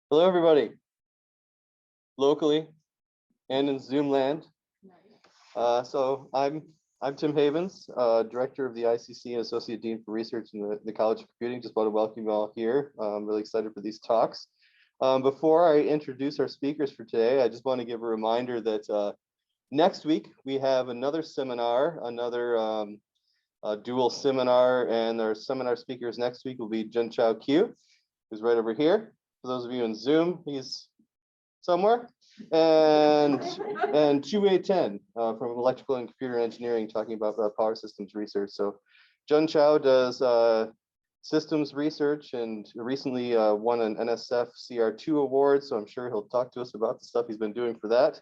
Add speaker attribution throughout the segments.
Speaker 1: Hello, everybody, locally and in Zoom land. So I'm Tim Havens, Director of the ICC and Associate Dean for Research in the College of Computing. Just want to welcome you all here. I'm really excited for these talks. Before I introduce our speakers for today, I just want to give a reminder that next week we have another seminar, another dual seminar, and our seminar speakers next week will be Junchao Q, who's right over here. For those of you in Zoom, he's somewhere, and Chue Ten from Electrical and Computer Engineering, talking about power systems research. So Jun Chao does systems research and recently won an NSF CR2 award, so I'm sure he'll talk to us about the stuff he's been doing for that.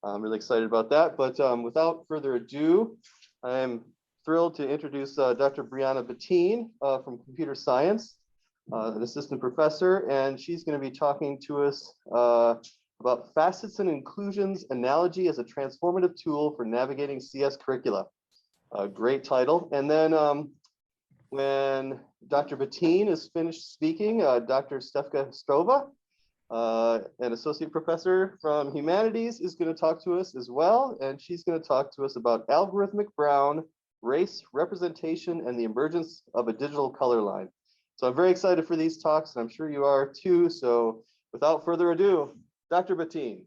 Speaker 1: I'm really excited about that, but without further ado, I'm thrilled to introduce Dr. Briana Bettin from computer science, an assistant professor, and she's going to be talking to us about facets and inclusions analogy as a transformative tool for navigating CS curricula. Great title. And then when Dr. Bettin is finished speaking, Dr. Stefka Hristova, an associate professor from humanities, is going to talk to us as well, and she's going to talk to us about algorithmic Brown, race, representation, and the emergence of a digital color line. So I'm very excited for these talks, and I'm sure you are too. So without further ado, Dr. Bettin.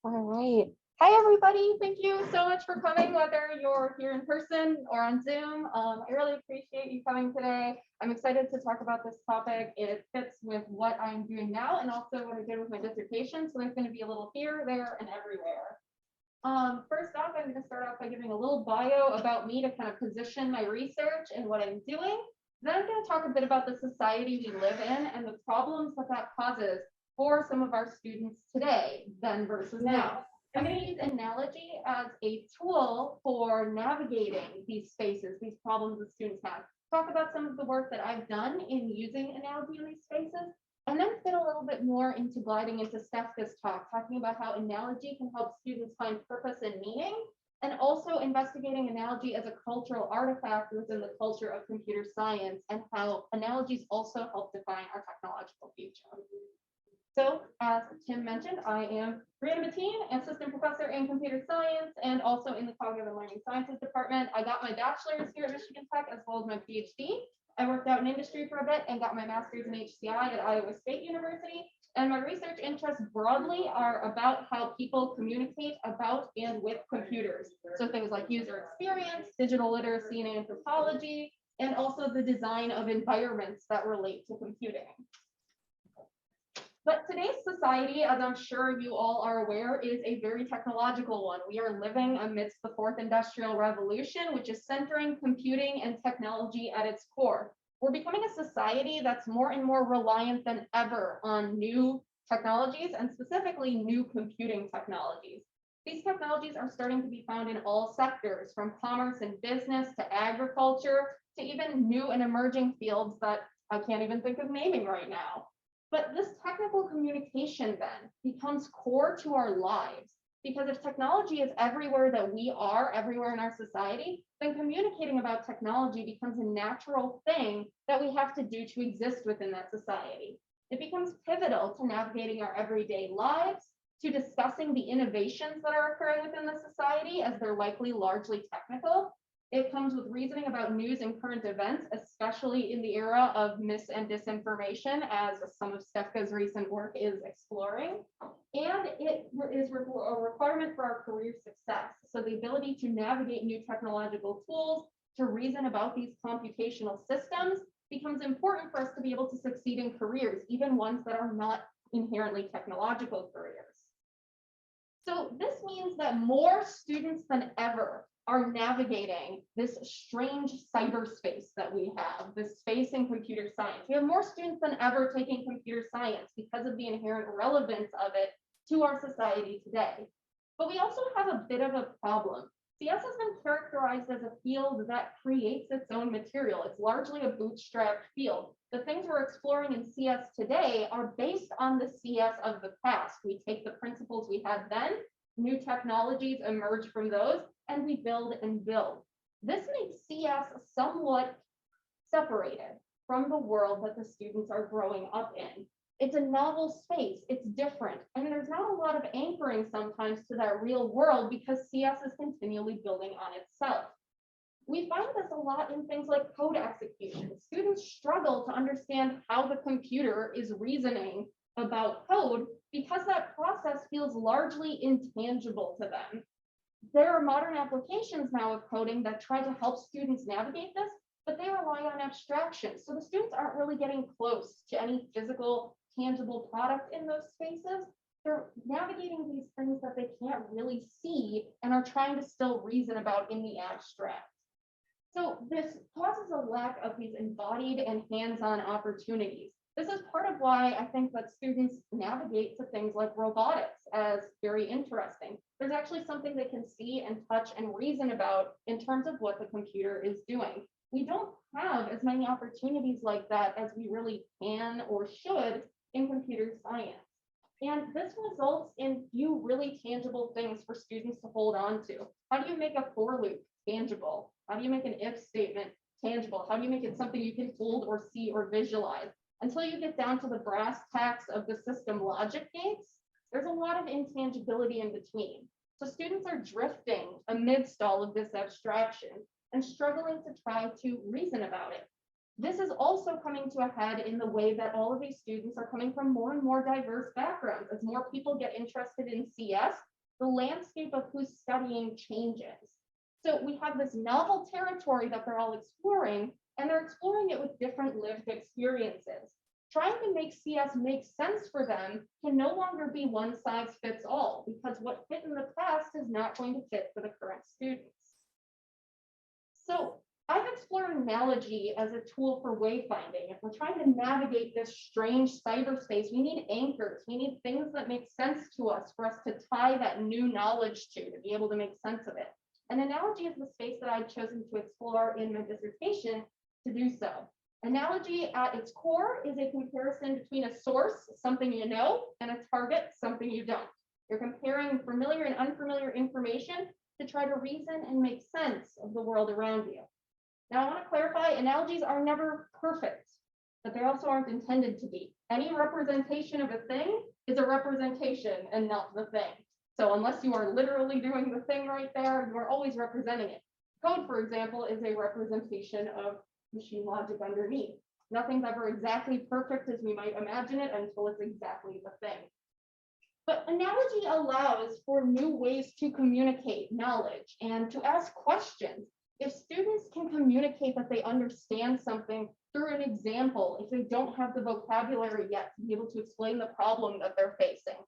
Speaker 2: All right. Hi, everybody. Thank you so much for coming, whether you're here in person or on Zoom. I really appreciate you coming today. I'm excited to talk about this topic. It fits with what I'm doing now and also what I did with my dissertation. So there's going to be a little here, there, and everywhere. First off, I'm going to start off by giving a little bio about me to kind of position my research and what I'm doing. Then I'm going to talk a bit about the society we live in and the problems that causes for some of our students today, then versus now. I'm going to use analogy as a tool for navigating these spaces, these problems that students have. Talk about some of the work that I've done in using analogy in these spaces, and then fit a little bit more into gliding into Stefka's talk, talking about how analogy can help students find purpose and meaning, and also investigating analogy as a cultural artifact within the culture of computer science, and how analogies also help define our technological future. So, as Tim mentioned, I am Briana Bettin, assistant professor in computer science and also in the cognitive and learning sciences department. I got my bachelor's here at Michigan Tech as well as my PhD. I worked out in industry for a bit and got my master's in HCI at Iowa State University. And my research interests broadly are about how people communicate about and with computers. So things like user experience, digital literacy and anthropology, and also the design of environments that relate to computing. But today's society, as I'm sure you all are aware, is a very technological one. We are living amidst the fourth industrial revolution, which is centering computing and technology at its core. We're becoming a society that's more and more reliant than ever on new technologies and specifically new computing technologies. These technologies are starting to be found in all sectors, from commerce and business to agriculture to even new and emerging fields that I can't even think of naming right now. But this technical communication then becomes core to our lives, because if technology is everywhere that we are, everywhere in our society, then communicating about technology becomes a natural thing that we have to do to exist within that society. It becomes pivotal to navigating our everyday lives, to discussing the innovations that are occurring within the society, as they're likely largely technical. It comes with reasoning about news and current events, especially in the era of mis and disinformation, as some of Stefka's recent work is exploring. And it is a requirement for our career success. So the ability to navigate new technological tools, to reason about these computational systems, becomes important for us to be able to succeed in careers, even ones that are not inherently technological careers. So this means that more students than ever are navigating this strange cyberspace that we have, this space in computer science. We have more students than ever taking computer science because of the inherent relevance of it to our society today. But we also have a bit of a problem. CS has been characterized as a field that creates its own material. It's largely a bootstrapped field. The things we're exploring in CS today are based on the CS of the past. We take the principles we had then, new technologies emerge from those, and we build and build. This makes CS somewhat separated from the world that the students are growing up in. It's a novel space, it's different, and there's not a lot of anchoring sometimes to that real world because CS is continually building on itself. We find this a lot in things like code execution. Students struggle to understand how the computer is reasoning about code because that process feels largely intangible to them. There are modern applications now of coding that try to help students navigate this, but they rely on abstraction. So the students aren't really getting close to any physical, tangible product in those spaces. They're navigating these things that they can't really see and are trying to still reason about in the abstract. So this causes a lack of these embodied and hands-on opportunities. This is part of why I think that students navigate to things like robotics as very interesting. There's actually something they can see and touch and reason about in terms of what the computer is doing. We don't have as many opportunities like that as we really can or should in computer science. And this results in few really tangible things for students to hold on to. How do you make a for loop tangible? How do you make an if statement tangible? How do you make it something you can hold or see or visualize? Until you get down to the brass tacks of the system logic gates, there's a lot of intangibility in between. So students are drifting amidst all of this abstraction and struggling to try to reason about it. This is also coming to a head in the way that all of these students are coming from more and more diverse backgrounds. As more people get interested in CS, the landscape of who's studying changes. So we have this novel territory that they're all exploring, and they're exploring it with different lived experiences. Trying to make CS make sense for them can no longer be one size fits all, because what fit in the past is not going to fit for the current students. So I've explored analogy as a tool for wayfinding. If we're trying to navigate this strange cyberspace, we need anchors. We need things that make sense to us for us to tie that new knowledge to be able to make sense of it. An analogy is the space that I've chosen to explore in my dissertation to do so. Analogy at its core is a comparison between a source, something you know, and a target, something you don't. You're comparing familiar and unfamiliar information to try to reason and make sense of the world around you. Now, I want to clarify, analogies are never perfect, but they also aren't intended to be. Any representation of a thing is a representation and not the thing. So unless you are literally doing the thing right there, you are always representing it. Code, for example, is a representation of machine logic underneath. Nothing's ever exactly perfect as we might imagine it until it's exactly the thing. But analogy allows for new ways to communicate knowledge and to ask questions. If students can communicate that they understand something through an example, if they don't have the vocabulary yet to be able to explain the problem that they're facing,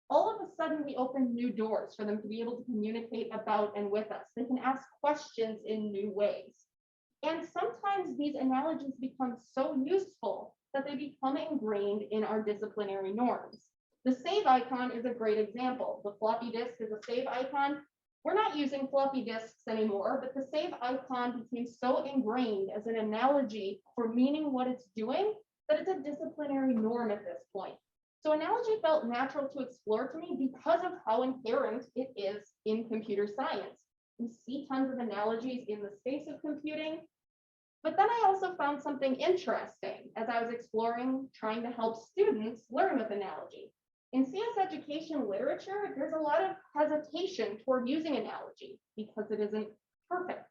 Speaker 2: all of a sudden we open new doors for them to be able to communicate about and with us. They can ask questions in new ways. And sometimes these analogies become so useful that they become ingrained in our disciplinary norms. The save icon is a great example. The floppy disk is a save icon. We're not using floppy disks anymore, but the save icon became so ingrained as an analogy for meaning what it's doing that it's a disciplinary norm at this point. So analogy felt natural to explore to me because of how inherent it is in computer science. We see tons of analogies in the space of computing, but then I also found something interesting as I was exploring, trying to help students learn with analogy. In CS education literature, there's a lot of hesitation toward using analogy because it isn't perfect.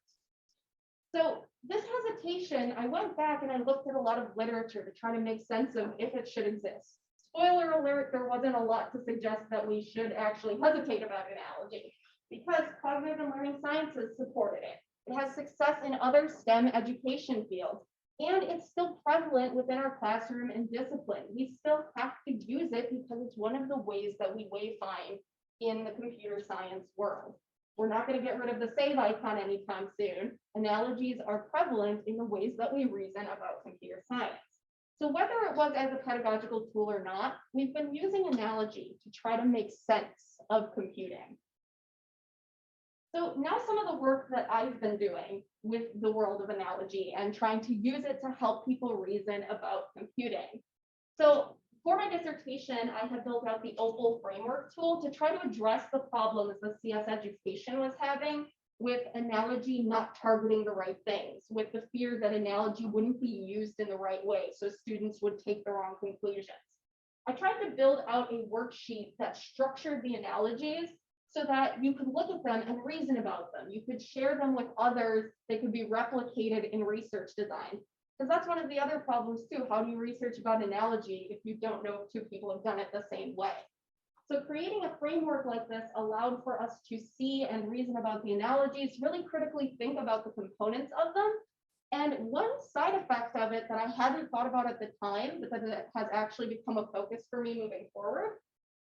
Speaker 2: So this hesitation, I went back and I looked at a lot of literature to try to make sense of if it should exist. Spoiler alert, there wasn't a lot to suggest that we should actually hesitate about analogy because cognitive and learning sciences supported it. It has success in other STEM education fields, and it's still prevalent within our classroom and discipline. We still have to use it because it's one of the ways that we wayfind in the computer science world. We're not going to get rid of the save icon anytime soon. Analogies are prevalent in the ways that we reason about computer science. So whether it was as a pedagogical tool or not, we've been using analogy to try to make sense of computing. So now some of the work that I've been doing with the world of analogy and trying to use it to help people reason about computing. So for my dissertation, I have built out the Opal framework tool to try to address the problems that CS education was having with analogy not targeting the right things, with the fear that analogy wouldn't be used in the right way, so students would take the wrong conclusions. I tried to build out a worksheet that structured the analogies so that you could look at them and reason about them. You could share them with others. They could be replicated in research design. Because that's one of the other problems too. How do you research about analogy if you don't know if two people have done it the same way? So creating a framework like this allowed for us to see and reason about the analogies, really critically think about the components of them. And one side effect of it that I hadn't thought about at the time, but that has actually become a focus for me moving forward,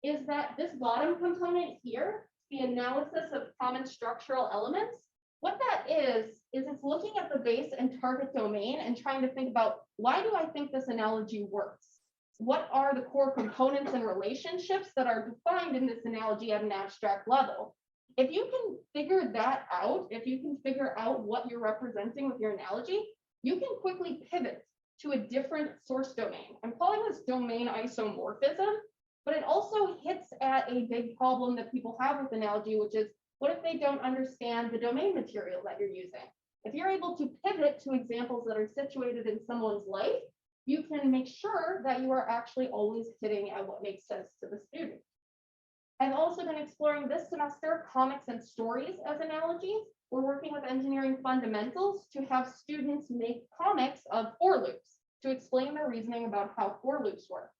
Speaker 2: is that this bottom component here, the analysis of common structural elements, what that is it's looking at the base and target domain and trying to think about, why do I think this analogy works? What are the core components and relationships that are defined in this analogy at an abstract level? If you can figure that out, if you can figure out what you're representing with your analogy, you can quickly pivot to a different source domain. I'm calling this domain isomorphism, but it also hits at a big problem that people have with analogy, which is, what if they don't understand the domain material that you're using? If you're able to pivot to examples that are situated in someone's life, you can make sure that you are actually always hitting at what makes sense to the student. I've also been exploring this semester comics and stories as analogies. We're working with engineering fundamentals to have students make comics of for loops to explain their reasoning about how for loops work.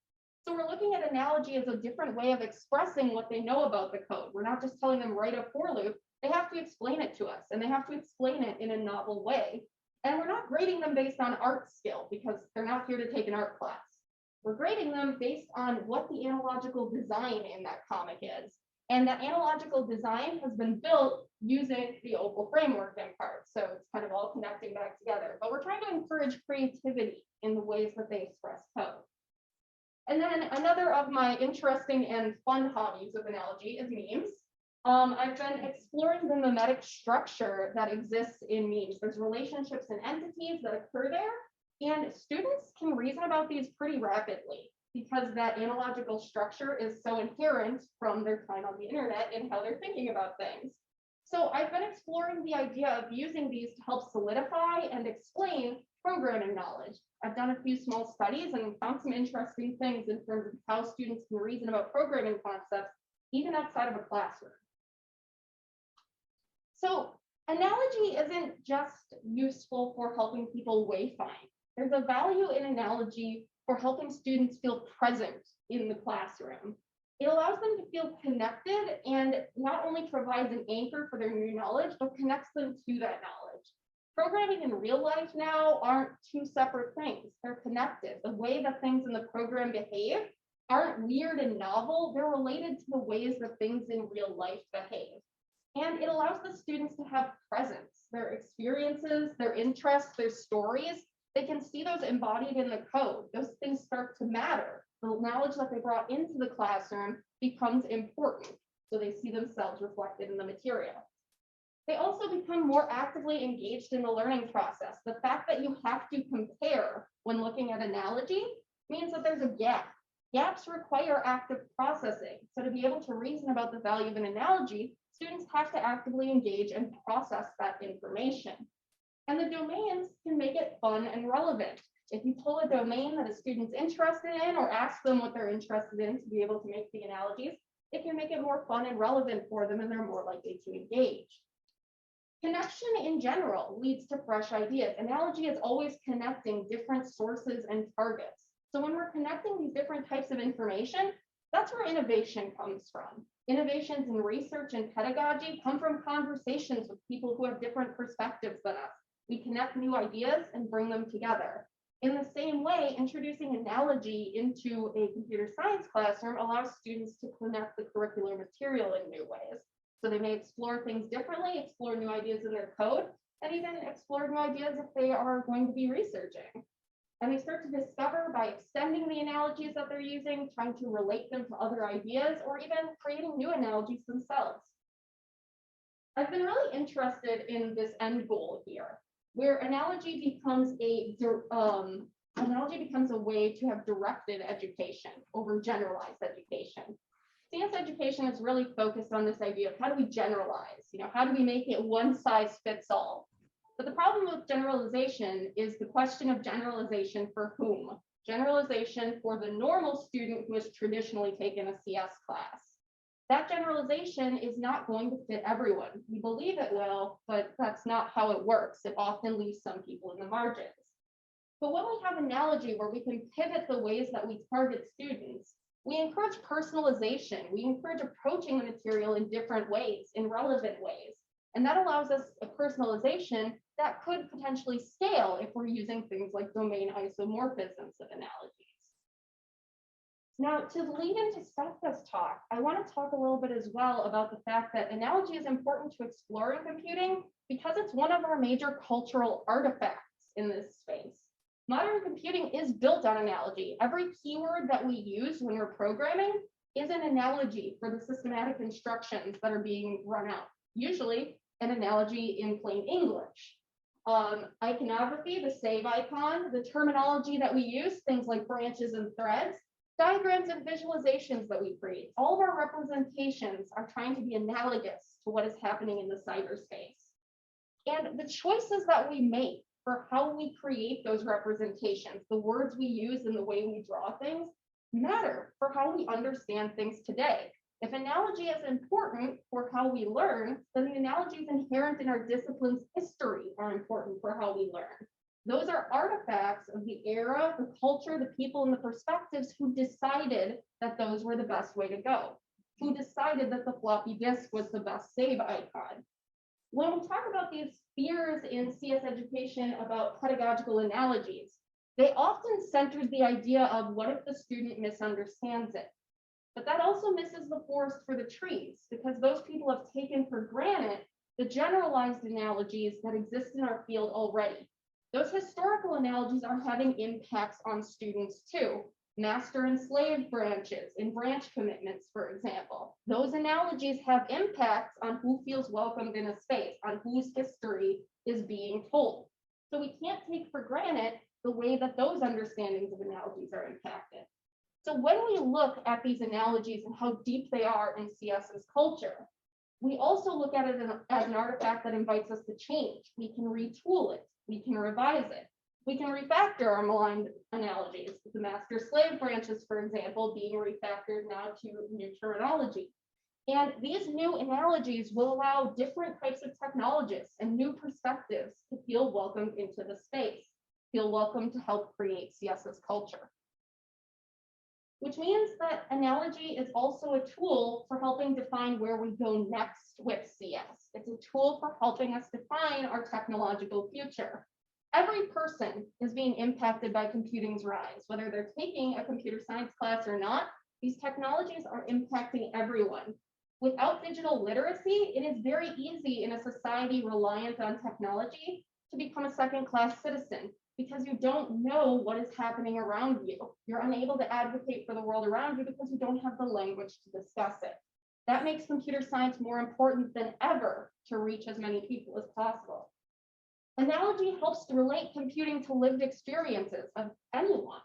Speaker 2: So we're looking at analogy as a different way of expressing what they know about the code. We're not just telling them write a for loop. They have to explain it to us, and they have to explain it in a novel way. And we're not grading them based on art skill because they're not here to take an art class. We're grading them based on what the analogical design in that comic is. And that analogical design has been built using the Opal framework in part. So it's kind of all connecting back together. But we're trying to encourage creativity in the ways that they express code. And then another of my interesting and fun hobbies with analogy is memes. I've been exploring the mimetic structure that exists in memes. There's relationships and entities that occur there, and students can reason about these pretty rapidly because that analogical structure is so inherent from their time on the internet and how they're thinking about things. So I've been exploring the idea of using these to help solidify and explain programming knowledge. I've done a few small studies and found some interesting things in terms of how students can reason about programming concepts, even outside of a classroom. So analogy isn't just useful for helping people wayfind. There's a value in analogy for helping students feel present in the classroom. It allows them to feel connected and not only provides an anchor for their new knowledge, but connects them to that knowledge. Programming in real life now aren't two separate things. They're connected. The way that things in the program behave aren't weird and novel. They're related to the ways that things in real life behave. And it allows the students to have presence, their experiences, their interests, their stories. They can see those embodied in the code. Those things start to matter. The knowledge that they brought into the classroom becomes important. So they see themselves reflected in the material. They also become more actively engaged in the learning process. The fact that you have to compare when looking at analogy means that there's a gap. Gaps require active processing. So to be able to reason about the value of an analogy, students have to actively engage and process that information. And the domains can make it fun and relevant. If you pull a domain that a student's interested in or ask them what they're interested in to be able to make the analogies, it can make it more fun and relevant for them, and they're more likely to engage. Connection in general leads to fresh ideas. Analogy is always connecting different sources and targets. So when we're connecting these different types of information, that's where innovation comes from. Innovations in research and pedagogy come from conversations with people who have different perspectives than us. We connect new ideas and bring them together. In the same way, introducing analogy into a computer science classroom allows students to connect the curricular material in new ways. So they may explore things differently, explore new ideas in their code, and even explore new ideas if they are going to be researching. And they start to discover by extending the analogies that they're using, trying to relate them to other ideas, or even creating new analogies themselves. I've been really interested in this end goal here, where analogy becomes a way to have directed education over generalized education. CS education is really focused on this idea of how do we generalize, how do we make it one size fits all? But the problem with generalization is the question of generalization for whom? Generalization for the normal student who has traditionally taken a CS class. That generalization is not going to fit everyone. We believe it will, but that's not how it works. It often leaves some people in the margins. But when we have analogy where we can pivot the ways that we target students, we encourage personalization. We encourage approaching the material in different ways, in relevant ways. And that allows us a personalization that could potentially scale if we're using things like domain isomorphisms of analogies. Now, to lead into Stefka's talk, I want to talk a little bit as well about the fact that analogy is important to exploring computing because it's one of our major cultural artifacts in this space. Modern computing is built on analogy. Every keyword that we use when we're programming is an analogy for the systematic instructions that are being run out, usually an analogy in plain English. Iconography, the save icon, the terminology that we use, things like branches and threads, diagrams and visualizations that we create, all of our representations are trying to be analogous to what is happening in the cyberspace. And the choices that we make for how we create those representations, the words we use and the way we draw things, matter for how we understand things today. If analogy is important for how we learn, then the analogies inherent in our discipline's history are important for how we learn. Those are artifacts of the era, the culture, the people, and the perspectives who decided that those were the best way to go, who decided that the floppy disk was the best save icon. When we talk about these fears in CS education about pedagogical analogies, they often center the idea of what if the student misunderstands it? But that also misses the forest for the trees, because those people have taken for granted the generalized analogies that exist in our field already. Those historical analogies are having impacts on students too. Master and slave branches in branch commitments, for example. Those analogies have impacts on who feels welcomed in a space, on whose history is being told. So we can't take for granted the way that those understandings of analogies are impacted. So when we look at these analogies and how deep they are in CS's culture, we also look at it as an artifact that invites us to change. We can retool it. We can revise it. We can refactor our maligned analogies. The master-slave branches, for example, being refactored now to new terminology. And these new analogies will allow different types of technologists and new perspectives to feel welcomed into the space, feel welcome to help create CS's culture. Which means that analogy is also a tool for helping define where we go next with CS. It's a tool for helping us define our technological future. Every person is being impacted by computing's rise, whether they're taking a computer science class or not. These technologies are impacting everyone. Without digital literacy, it is very easy in a society reliant on technology to become a second-class citizen, because you don't know what is happening around you. You're unable to advocate for the world around you because you don't have the language to discuss it. That makes computer science more important than ever to reach as many people as possible. Analogy helps to relate computing to lived experiences of anyone.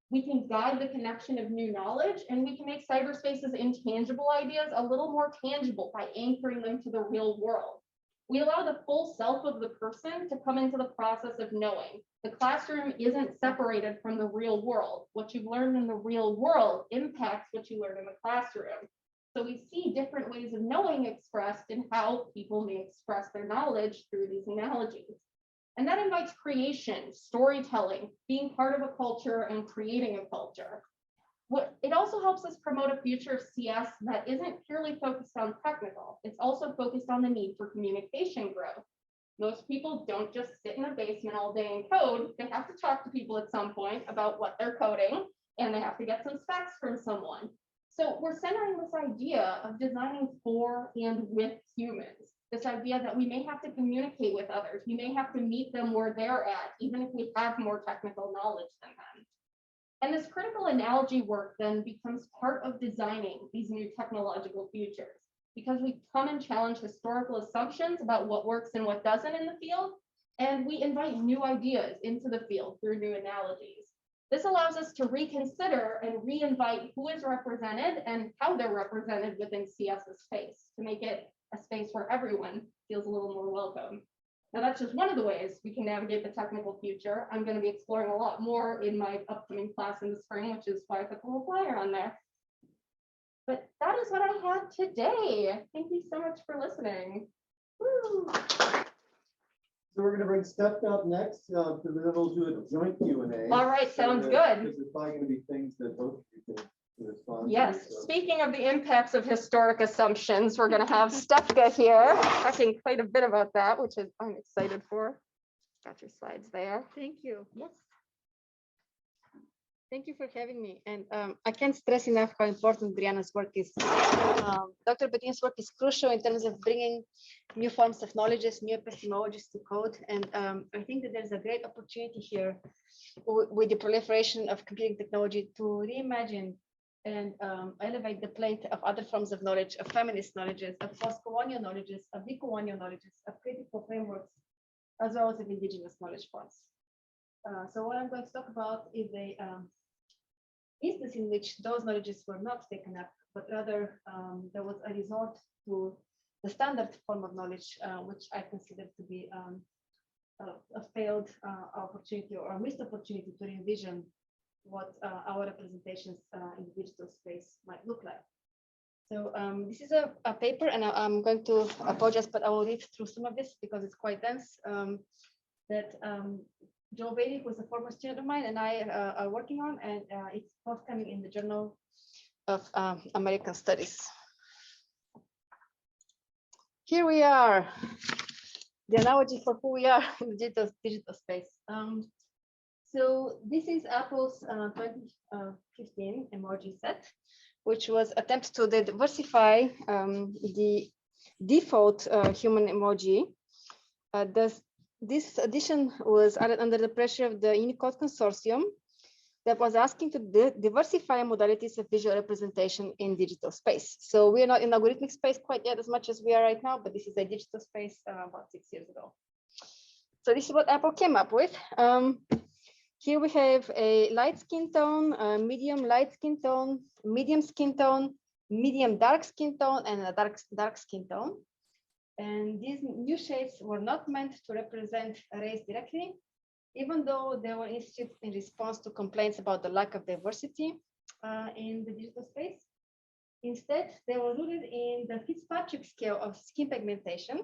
Speaker 2: We can guide the connection of new knowledge, and we can make cyberspace's intangible ideas a little more tangible by anchoring them to the real world. We allow the full self of the person to come into the process of knowing. The classroom isn't separated from the real world. What you've learned in the real world impacts what you learn in the classroom. So we see different ways of knowing expressed in how people may express their knowledge through these analogies. And that invites creation, storytelling, being part of a culture and creating a culture. It also helps us promote a future of CS that isn't purely focused on technical. It's also focused on the need for communication growth. Most people don't just sit in a basement all day and code. They have to talk to people at some point about what they're coding, and they have to get some specs from someone. So we're centering this idea of designing for and with humans. This idea that we may have to communicate with others. We may have to meet them where they're at, even if we have more technical knowledge than them. And this critical analogy work then becomes part of designing these new technological futures, because we come and challenge historical assumptions about what works and what doesn't in the field, and we invite new ideas into the field through new analogies. This allows us to reconsider and re-invite who is represented and how they're represented within CS's space to make it a space where everyone feels a little more welcome. Now, that's just one of the ways we can navigate the technical future. I'm going to be exploring a lot more in my upcoming class in the spring, which is why I put the little flyer on there. But that is what I had today. Thank you so much for listening. Woo.
Speaker 3: So we're going to bring Stefka up next, to be able to do a joint Q&A.
Speaker 2: All right, sounds good.
Speaker 3: Because there's probably going to be things that both of you can respond
Speaker 2: Yes,
Speaker 3: to. So.
Speaker 2: speaking of the impacts of historic assumptions, we're going to have Stefka here talking quite a bit about that, which I'm excited for. Got your slides there.
Speaker 4: Thank you.
Speaker 2: Yes.
Speaker 4: Thank you for having me. And I can't stress enough how important Briana's work is. Dr. Bettin's work is crucial in terms of bringing new forms of knowledges, new epistemologies to code. And I think that there's a great opportunity here with the proliferation of computing technology to reimagine and elevate the plate of other forms of knowledge, of feminist knowledges, of post-colonial knowledges, of decolonial knowledges, of critical frameworks, as well as of indigenous knowledge forms. So what I'm going to talk about is a instance in which those knowledges were not taken up, but rather there was a resort to the standard form of knowledge, which I consider to be a failed opportunity or a missed opportunity to envision what our representations in the digital space might look like. So this is a paper, and I'm going to apologize, but I will read through some of this because it's quite dense. That Joe Bailey, who is a former student of mine, and I are working on, and it's forthcoming in the Journal of American Studies. Here we are, the analogy for who we are in the digital space. So this is Apple's 2015 emoji set, which was attempt to diversify the default human emoji. This edition was added under the pressure of the Unicode Consortium that was asking to diversify modalities of visual representation in digital space. So we are not in algorithmic space quite yet as much as we are right now, but this is a digital space about 6 years ago. So this is what Apple came up with. Here we have a light skin tone, a medium light skin tone, medium skin tone, medium dark skin tone, and a dark skin tone. And these new shades were not meant to represent race directly, even though they were instituted in response to complaints about the lack of diversity in the digital space. Instead, they were rooted in the Fitzpatrick scale of skin pigmentation,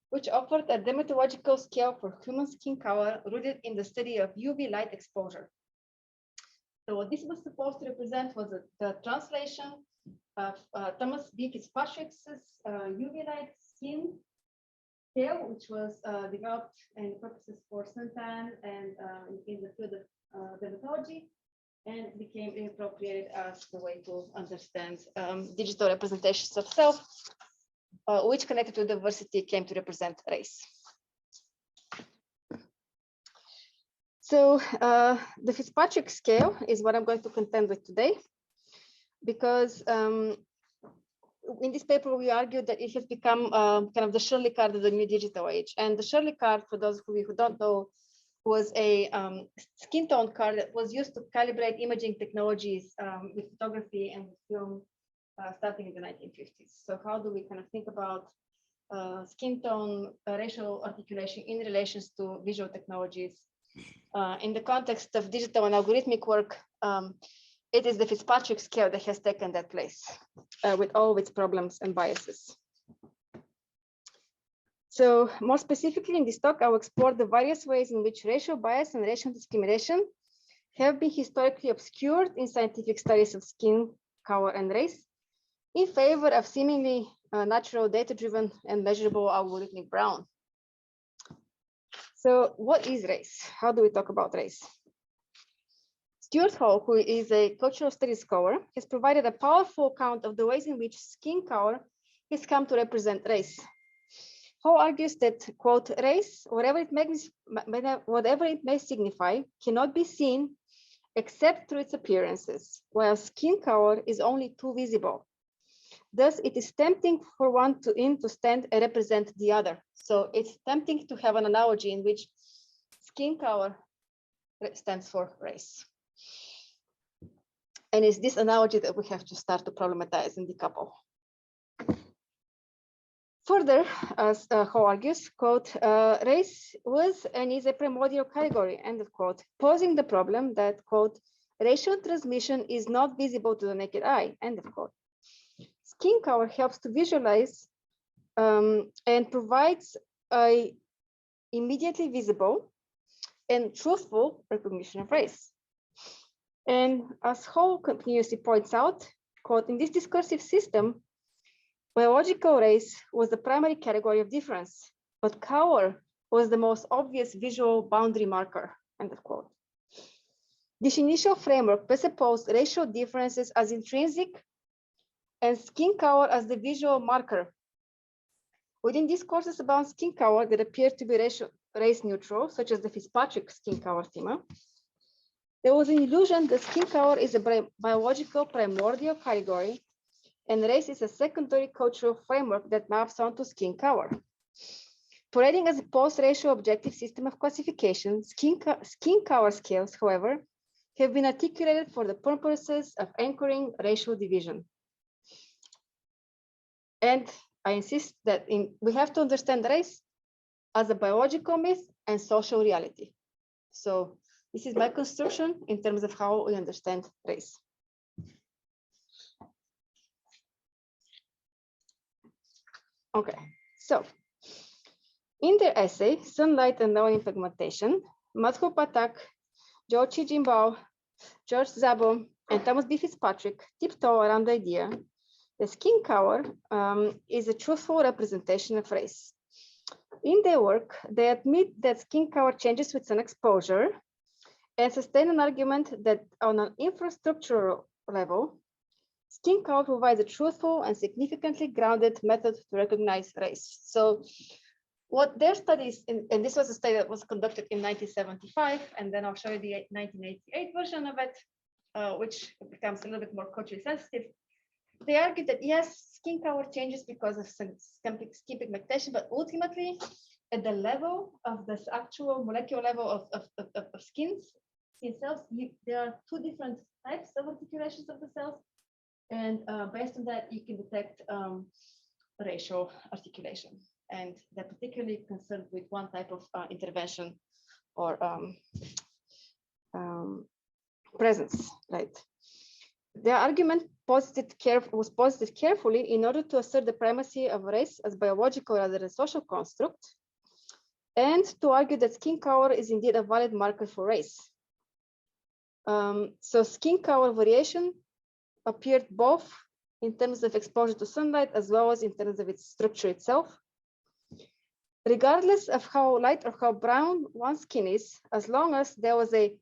Speaker 4: which offered a dermatological scale for human skin color rooted in the study of UV light exposure. So what this was supposed to represent was the translation of Thomas B. Fitzpatrick's UV light skin scale, which was developed in purposes for suntan and in the field of dermatology, and became appropriated as the way to understand digital representations of self, which connected to diversity came to represent race. So the Fitzpatrick scale is what I'm going to contend with today, because in this paper, we argued that it has become kind of the Shirley card of the new digital age. And the Shirley card, for those of you who don't know, was a skin tone card that was used to calibrate imaging technologies with photography and film starting in the 1950s. So how do we kind of think about skin tone racial articulation in relations to visual technologies? In the context of digital and algorithmic work, it is the Fitzpatrick scale that has taken that place with all of its problems and biases. So more specifically in this talk, I will explore the various ways in which racial bias and racial discrimination have been historically obscured in scientific studies of skin color and race in favor of seemingly natural, data-driven and measurable algorithmic brown. So what is race? How do we talk about race? Stuart Hall, who is a cultural studies scholar, has provided a powerful account of the ways in which skin color has come to represent race. Hall argues that, quote, race, whatever it may signify, cannot be seen except through its appearances, while skin color is only too visible. Thus, it is tempting for one to stand and represent the other. So it's tempting to have an analogy in which skin color stands for race. And it's this analogy that we have to start to problematize and decouple. Further, as Ho argues, quote, race was and is a primordial category, end of quote, posing the problem that, quote, racial transmission is not visible to the naked eye, end of quote. Skin color helps to visualize and provides a immediately visible and truthful recognition of race. And as Ho continuously points out, quote, in this discursive system, biological race was the primary category of difference, but color was the most obvious visual boundary marker, end of quote. This initial framework presupposed racial differences as intrinsic and skin color as the visual marker. Within discourses about skin color that appeared to be race neutral, such as the Fitzpatrick skin color schema, there was an illusion that skin color is a biological primordial category and race is a secondary cultural framework that maps onto skin color. Parading as a post-racial objective system of classification, skin color scales, however, have been articulated for the purposes of anchoring racial division. And I insist that we have to understand race as a biological myth and social reality. So this is my construction in terms of how we understand race. Okay, so in their essay, Sunlight and Knowing Pigmentation, Madhu Pathak, Jochi Jimbao, George Szabo, and Thomas B. Fitzpatrick tiptoe around the idea that skin color is a truthful representation of race. In their work, they admit that skin color changes with sun exposure and sustain an argument that on an infrastructural level, skin color provides a truthful and significantly grounded method to recognize race. So what their studies, and this was a study that was conducted in 1975, and then I'll show you the 1988 version of it, which becomes a little bit more culturally sensitive. They argued that yes, skin color changes because of skin pigmentation, but ultimately at the level of this actual molecular level of skin cells, there are two different types of articulations of the cells. And based on that, you can detect racial articulation. And they're particularly concerned with one type of intervention or presence, right? Their argument was posited carefully in order to assert the primacy of race as biological rather than social construct, and to argue that skin color is indeed a valid marker for race. So skin color variation appeared both in terms of exposure to sunlight as well as in terms of its structure itself. Regardless of how light or how brown one's skin is, as long as there was a,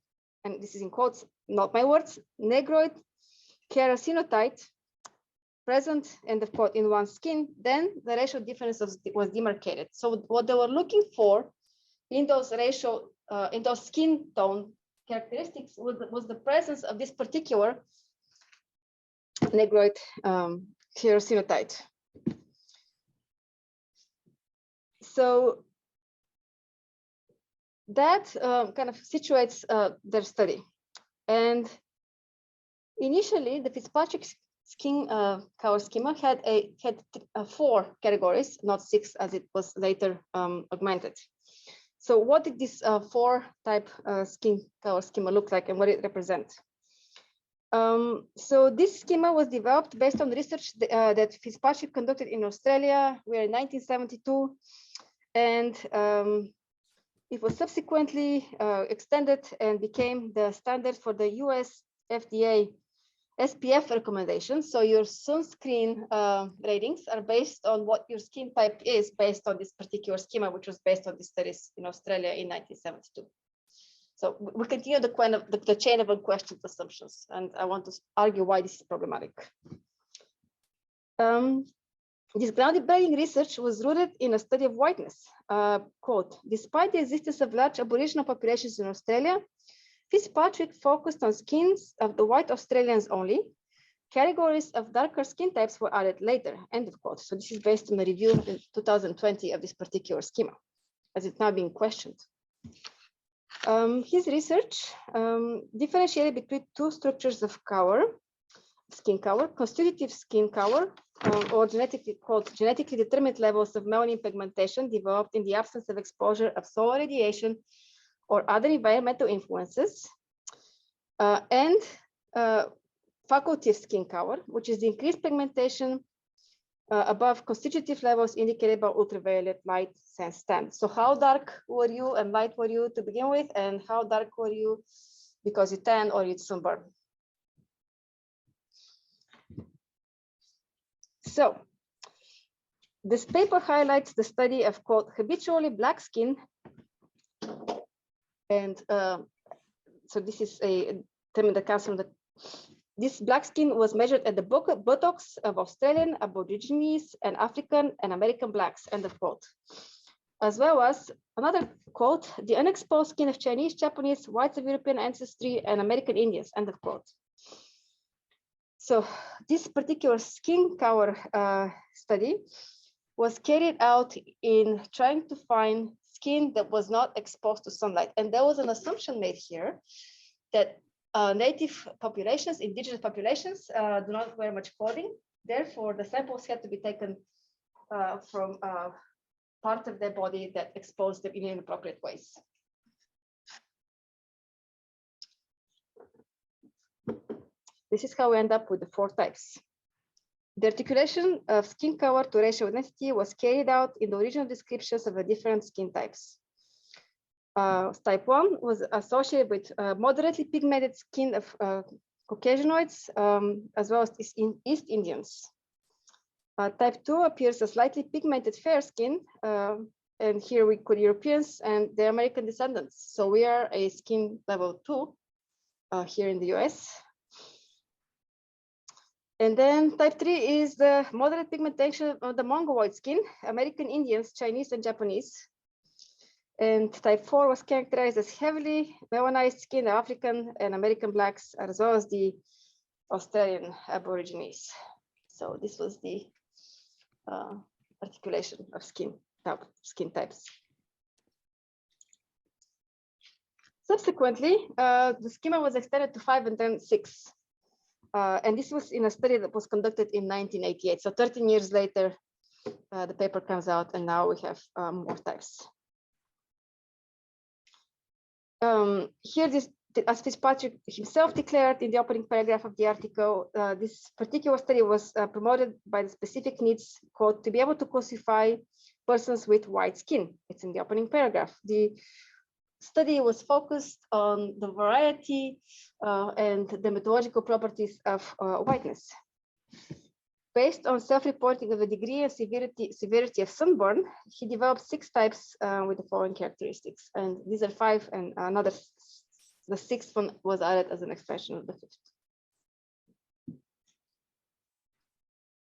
Speaker 4: and this is in quotes, not my words, negroid keratinocyte present, end of quote, in one's skin, then the racial difference was demarcated. So what they were looking for in those racial, in those skin tone characteristics was the presence of this particular negroid keratinocyte. So that kind of situates their study. And initially, the Fitzpatrick skin color schema had four categories, not six, as it was later augmented. So what did this four-type skin color schema look like, and what it represents? So this schema was developed based on research that Fitzpatrick conducted in Australia. We are in 1972, and it was subsequently extended and became the standard for the US FDA SPF recommendations. So your sunscreen ratings are based on what your skin type is based on this particular schema, which was based on the studies in Australia in 1972. So we continue the chain of unquestioned assumptions, and I want to argue why this is problematic. This groundbreaking research was rooted in a study of whiteness. Quote, despite the existence of large Aboriginal populations in Australia, Fitzpatrick focused on skins of the white Australians only. Categories of darker skin types were added later, end of quote. So this is based on a review in 2020 of this particular schema, as it's now being questioned. His research differentiated between two structures of skin cover, constitutive skin cover, or genetically determined levels of melanin pigmentation developed in the absence of exposure of solar radiation or other environmental influences, and facultative skin cover, which is the increased pigmentation above constitutive levels indicated by ultraviolet light sense 10. So how dark were you and light were you to begin with, and how dark were you because you tan or you sunburn? So this paper highlights the study of quote habitually black skin, and so this is a term that comes from this black skin was measured at the buttocks of Australian, Aborigines, and African and American blacks, end of quote. As well as another quote, the unexposed skin of Chinese, Japanese, whites of European ancestry, and American Indians, end of quote. So this particular skin cover study was carried out in trying to find skin that was not exposed to sunlight. And there was an assumption made here that native populations, indigenous populations, do not wear much clothing. Therefore, the samples had to be taken from part of their body that exposed them in inappropriate ways. This is how we end up with the 4 types. The articulation of skin cover to racial identity was carried out in the original descriptions of the different skin types. Type 1 was associated with moderately pigmented skin of Caucasianoids, as well as East Indians. Type 2 appears as slightly pigmented fair skin, and here we include Europeans and their American descendants. So we are a skin level 2 here in the US. And then type 3 is the moderate pigmentation of the Mongoloid skin, American Indians, Chinese, and Japanese. And type 4 was characterized as heavily melanized skin, African and American blacks, as well as the Australian Aborigines. So this was the articulation of skin types. Subsequently, the schema was extended to 5 and then 6. And this was in a study that was conducted in 1988. So 13 years later, the paper comes out, and now we have more types. Here, as Fitzpatrick himself declared in the opening paragraph of the article, this particular study was promoted by the specific needs, quote, to be able to classify persons with white skin. It's in the opening paragraph. The study was focused on the variety and the methodological properties of whiteness. Based on self-reporting of the degree and severity of sunburn, he developed 6 types with the following characteristics. And these are 5, and the 6th one was added as an expansion of the 5th.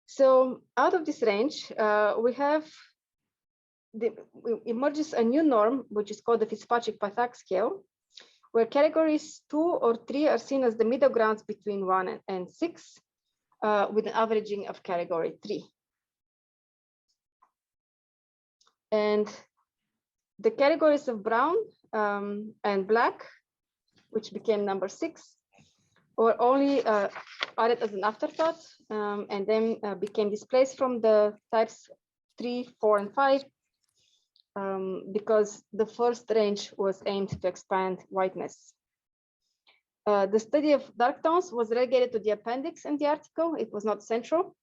Speaker 4: So out of this range, emerges a new norm, which is called the Fitzpatrick-Pathak scale, where categories 2 or 3 are seen as the middle grounds between 1 and 6, with an averaging of category 3. And the categories of brown and black, which became number 6, were only added as an afterthought, and then became displaced from the types 3, 4, and 5, because the first range was aimed to expand whiteness. The study of dark tones was relegated to the appendix in the article. It was not central.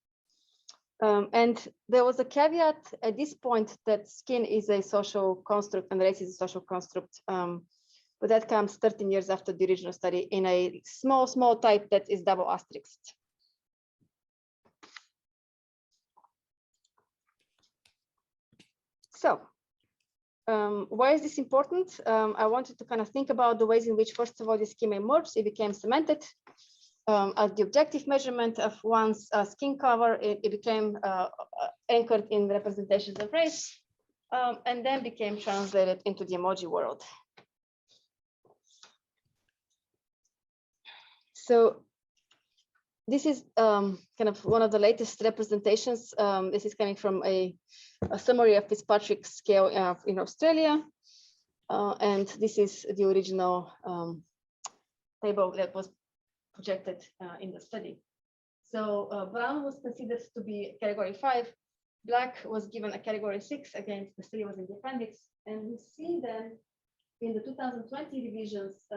Speaker 4: And there was a caveat at this point that skin is a social construct and race is a social construct. But that comes 13 years after the original study in a small type that is double asterisked. So why is this important? I wanted to kind of think about the ways in which, first of all, the schema emerged. It became cemented as the objective measurement of one's skin color. It became anchored in representations of race, and then became translated into the emoji world. So this is kind of one of the latest representations. This is coming from a summary of Fitzpatrick's scale in Australia. And this is the original table that was projected in the study. So brown was considered to be category 5. Black was given a category 6. Again, the study was in the appendix. And we see then in the 2020 revisions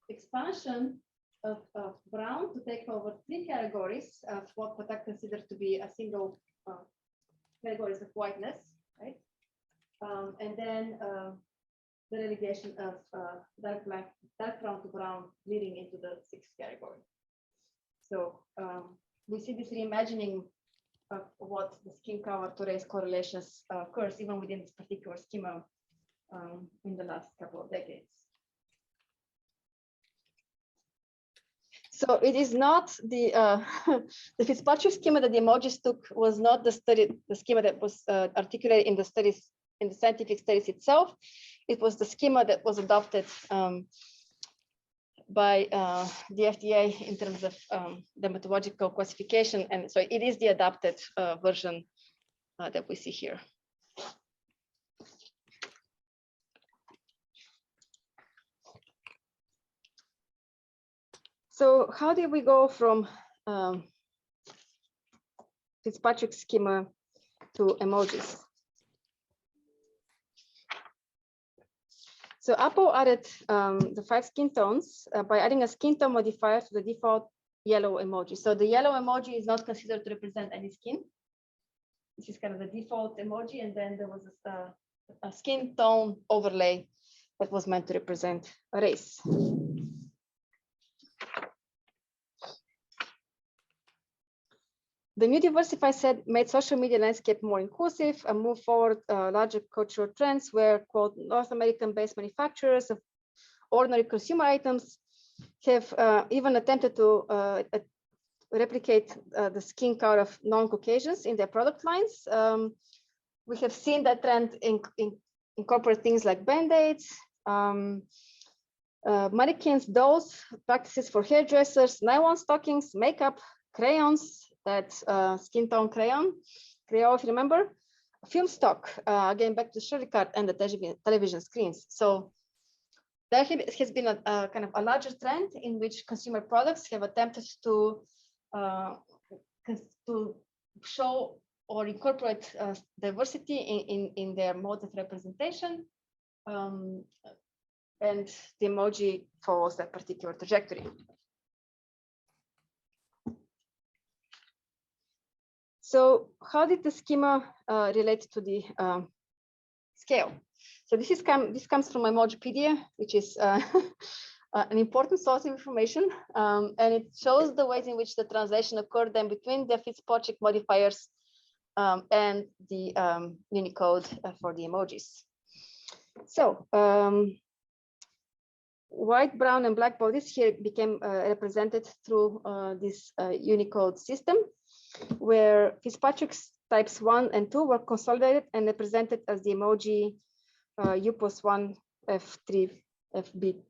Speaker 4: expansion of brown to take over 3 categories of what I consider to be a single categories of whiteness, right? And then the relegation of dark brown to brown, leading into the 6th category. So we see this reimagining of what the skin color to race correlations occurs even within this particular schema in the last couple of decades. So it is not the the Fitzpatrick schema that the emojis took was not the schema that was articulated in the studies, in the scientific studies itself. It was the schema that was adopted by the FDA in terms of the methodological classification. And so it is the adapted version that we see here. So how did we go from Fitzpatrick schema to emojis? So Apple added the 5 skin tones by adding a skin tone modifier to the default yellow emoji. So the yellow emoji is not considered to represent any skin. This is kind of the default emoji. And then there was a skin tone overlay that was meant to represent a race. The new diversify set made social media landscape more inclusive and moved forward larger cultural trends where, quote, North American-based manufacturers of ordinary consumer items have even attempted to replicate the skin color of non-Caucasians in their product lines. We have seen that trend incorporate things like Band-Aids, mannequins, dolls, practices for hairdressers, nylon stockings, makeup, crayons, that skin tone crayon, if you remember, film stock, again, back to Shirley card and the television screens. So there has been a kind of a larger trend in which consumer products have attempted to show or incorporate diversity in their mode of representation. And the emoji follows that particular trajectory. So how did the schema relate to the scale? So this comes from Emojipedia, which is an important source of information, and it shows the ways in which the translation occurred then between the Fitzpatrick modifiers and the Unicode for the emojis. So white, brown, and black bodies here became represented through this Unicode system, where Fitzpatrick's types 1 and 2 were consolidated and represented as the emoji U+1, F3, FB,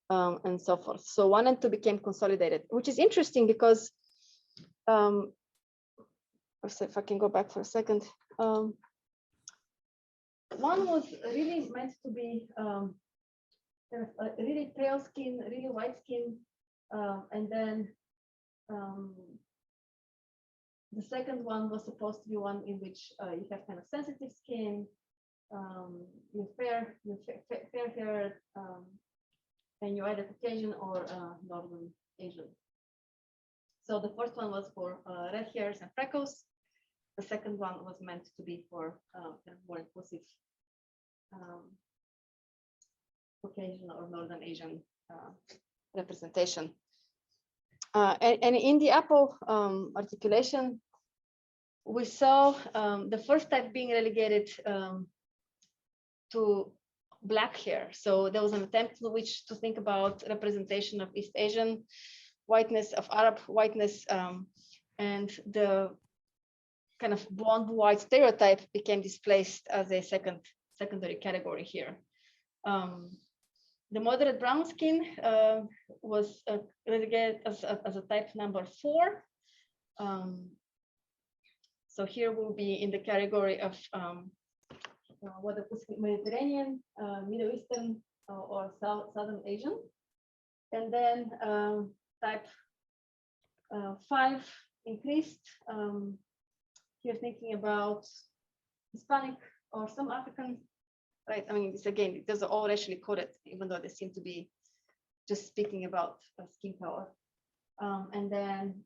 Speaker 4: and so forth. So 1 and 2 became consolidated, which is interesting because, if I can go back for a second. 1 was really meant to be kind of a really pale skin, really white skin, and then the second one was supposed to be one in which you have kind of sensitive skin, you're fair haired, and you're either Caucasian or Northern Asian. So the first one was for red hairs and freckles. The second one was meant to be for kind of more inclusive Caucasian or Northern Asian representation. And in the Apple articulation, we saw the first type being relegated to black hair. So there was an attempt in which to think about representation of East Asian whiteness, of Arab whiteness, and the kind of blonde white stereotype became displaced as a secondary category here. The moderate brown skin was relegated as a type number 4. So here we'll be in the category of whether it's Mediterranean, Middle Eastern, or Southern Asian. And then type 5 increased. You're thinking about Hispanic or some African, right? I mean, this again, those are all racially coded, even though they seem to be just speaking about skin color. And then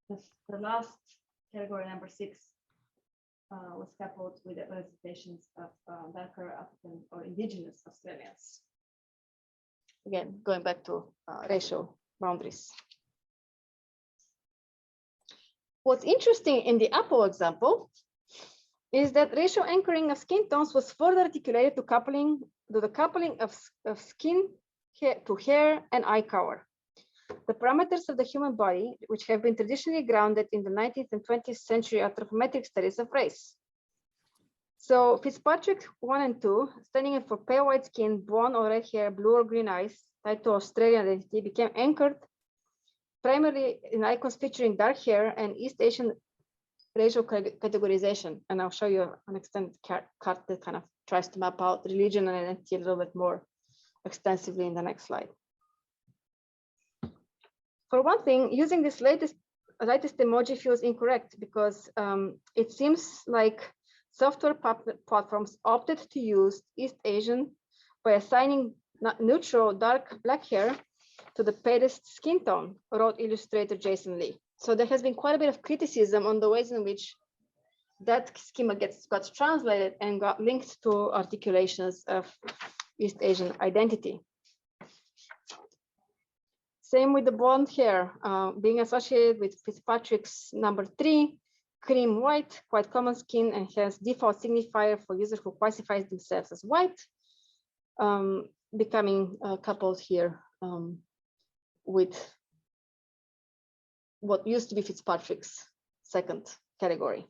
Speaker 4: the last category, number 6, was coupled with the representations of darker African or indigenous Australians. Again, going back to racial boundaries. What's interesting in the Apple example is that racial anchoring of skin tones was further articulated to the coupling of skin to hair and eye color. The parameters of the human body, which have been traditionally grounded in the 19th and 20th century anthropometric studies of race. So Fitzpatrick 1 and 2, standing for pale white skin, blonde or red hair, blue or green eyes, tied to Australian identity, became anchored primarily in icons featuring dark hair and East Asian racial categorization. And I'll show you an extended card that kind of tries to map out religion and identity a little bit more extensively in the next slide. For one thing, using this latest emoji feels incorrect because it seems like software platforms opted to use East Asian by assigning neutral dark black hair to the palest skin tone, wrote illustrator Jason Lee. So there has been quite a bit of criticism on the ways in which that schema got translated and got linked to articulations of East Asian identity. Same with the blonde hair, being associated with Fitzpatrick's number 3, cream white, quite common skin, and has default signifier for users who classifies themselves as white, becoming coupled here with what used to be Fitzpatrick's second category.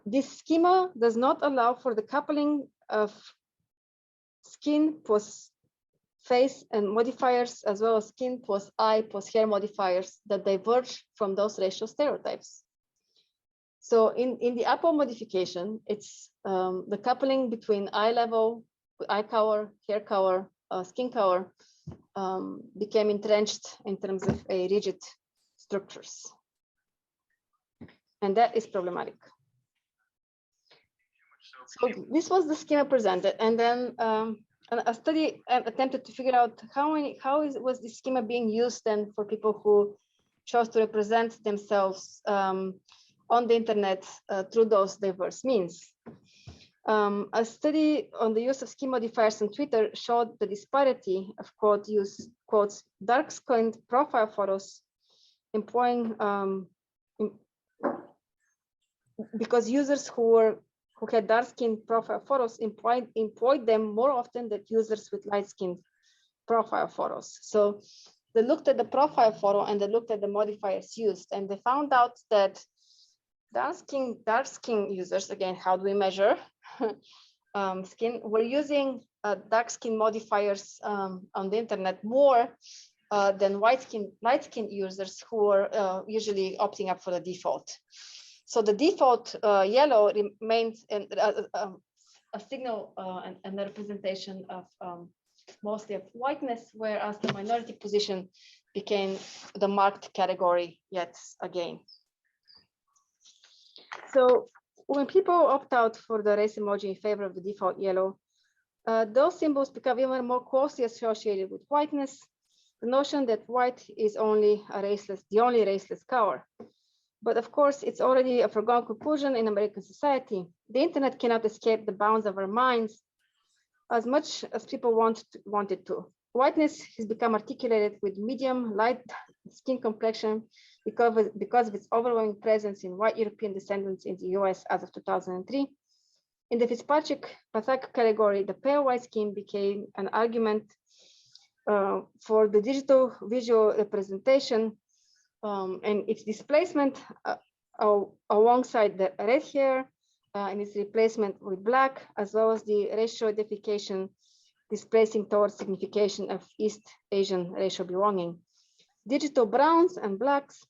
Speaker 4: This schema does not allow for the coupling of skin plus face and modifiers, as well as skin plus eye plus hair modifiers that diverge from those racial stereotypes. So in the Apple modification, it's the coupling between eye level, eye color, hair color, skin color became entrenched in terms of a rigid structures. And that is problematic. So this was the schema presented, and then a study attempted to figure out was this schema being used then for people who chose to represent themselves on the internet through those diverse means. A study on the use of skin modifiers on Twitter showed the disparity of quotes dark-skinned profile photos employing because users who had dark-skinned profile photos employed them more often than users with light-skinned profile photos. So they looked at the profile photo and they looked at the modifiers used, and they found out that dark skin users, again, how do we measure skin? We're using dark skin modifiers on the internet more than light skin users who are usually opting up for the default. So the default yellow remains a signal and a representation of mostly of whiteness, whereas the minority position became the marked category yet again. So when people opt out for the race emoji in favor of the default yellow, those symbols become even more closely associated with whiteness, the notion that white is the only raceless color. But of course, it's already a foregone conclusion in American society. The internet cannot escape the bounds of our minds as much as people want it to. Whiteness has become articulated with medium light skin complexion because of its overwhelming presence in white European descendants in the US as of 2003. In the Fitzpatrick category, the pale white skin became an argument for the digital visual representation and its displacement alongside the red hair and its replacement with black, as well as the racial identification displacing towards signification of East Asian racial belonging. Digital browns and blacks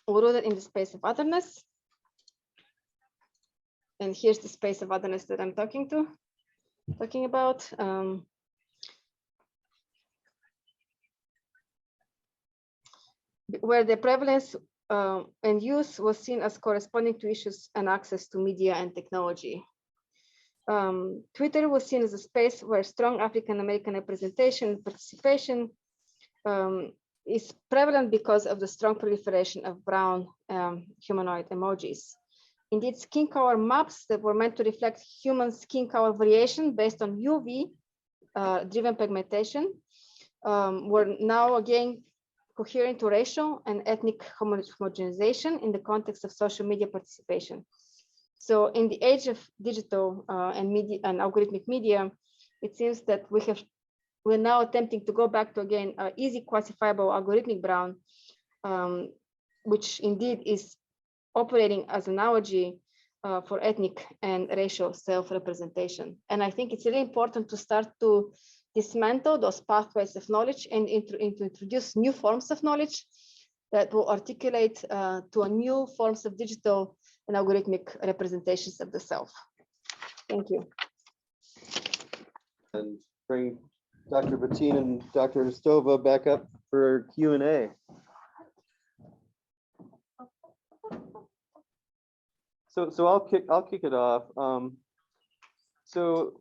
Speaker 4: rooted in the space of otherness. And here's the space of otherness that I'm talking about. Where the prevalence and use was seen as corresponding to issues and access to media and technology. Twitter was seen as a space where strong African-American representation and participation is prevalent because of the strong proliferation of brown humanoid emojis. Indeed, skin color maps that were meant to reflect human skin color variation based on UV driven pigmentation were now again coherent to racial and ethnic homogenization in the context of social media participation. So in the age of digital and media and algorithmic media, it seems that we're now attempting to go back to again easy classifiable algorithmic brown, which indeed is operating as an analogy for ethnic and racial self-representation. And I think it's really important to start to dismantle those pathways of knowledge and to introduce new forms of knowledge that will articulate to a new forms of digital and algorithmic representations of the self. Thank you.
Speaker 1: And bring Dr. Bettin and Dr. Hristova back up for Q&A. So I'll kick it off. So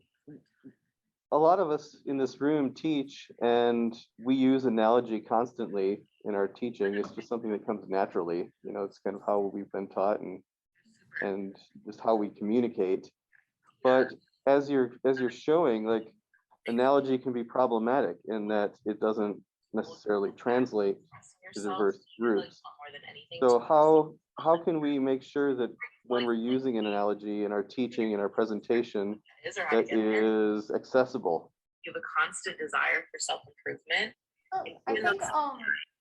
Speaker 1: a lot of us in this room teach, and we use analogy constantly in our teaching. It's just something that comes naturally. You know, it's kind of how we've been taught and just how we communicate. But as you're showing, like, analogy can be problematic in that it doesn't necessarily translate to diverse groups. So how can we make sure that when we're using an analogy in our teaching and our presentation that is accessible?
Speaker 5: You have a constant desire for self-improvement.